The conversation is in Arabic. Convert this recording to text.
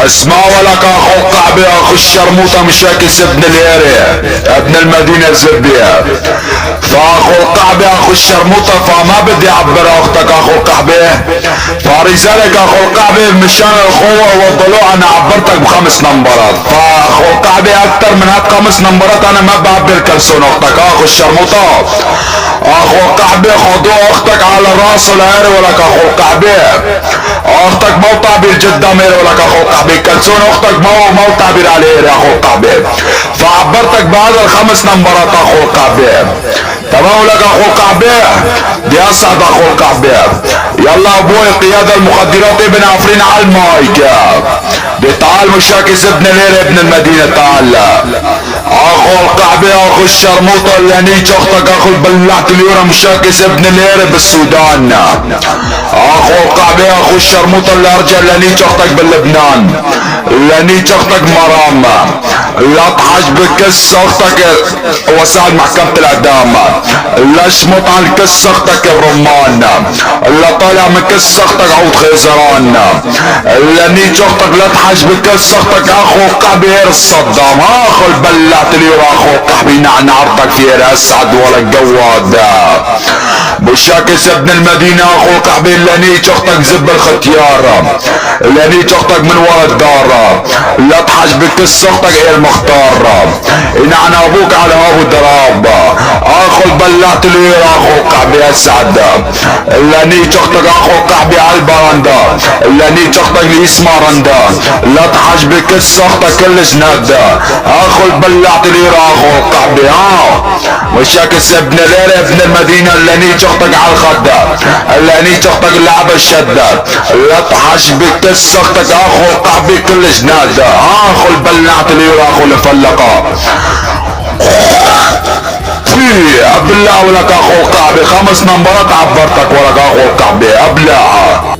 اسمع ولك اخو القعبي اخو الشرموطة مشاكس ابن اليري ابن المدينة الزبية. فاخو القعبي اخو الشرموطة فما بدي اعبر اختك اخو القعبي، فلذلك اخو القعبي مشان الاخوة والضلوع انا عبرتك ب5 نمبرات. فاخو القعبي اكتر من هال5 نمبرات انا ما بعبر كلسون اختك اخو الشرموطة. اخو القعبي خدو اختك على الراس والعير ولك اخو القعبي. اختك مو تعبير جدا ميري ولك اخو القعبي. كلسون اختك مو تعبير عليه يا اخو القعبي. فعبرتك بهذا ال5 نمبرات اخو القعبي. تمام لك اخو القعبي. بدي اسعد اخو القعبي. يلا ابوي القيادة المخدرات ابن عفرين على المايك. بدي تعال مشاكس ابن ليلى ابن المدينة تعال. اخو القعبي اخو الشرموطة اللي نيج اختك اخو البلعت اليورا مشاكس ابن ليلى بالسودان. اخو القعبي اخو الشرموطة اللي ارجع اللي نيج اختك بلبنان. اللي نيج اختك مرام. لا تحج بكس اختك وسائل محكمة الاعدام. لا اشمط عن كس اختك برمان. لا طالع من كس اختك عود خيزران. اللي نيج اختك لا تحج بكس اختك اخو القعبي هير الصدام. اخو البلعت اليورا اخو القعبي نعرضك في اسعد ولا الجواد. بشاكس ابن المدينة اخو القعبي اللي نيج اختك زب الختيار. اللي نيج اختك من ورا الدار. لا تحج بكس اختك غير مختار. ينعن ابوك على ابو الدراب. اخو البلعت اليورا اخو القعبي اسعد. اللي نيج اختك اخو القعبي على البرندة. اللي نيج اختك ليسمع رندا. لا تحج بكس اختك كل جناد. اخو البلعت اليورا اخو القعبي. وشاكس ابن ليلى ابن المدينة اللي نيج اختك على الخدة. اللي نيج اختك اللعبة الشدة. لا تحج بكس اختك اخو القعبي كل جناد. اخو البلعت اليورا اخو الفلقة. بالله ولك اخو القعبي 5 نمبرات عبرتك ولك اخو القعبي ابلع.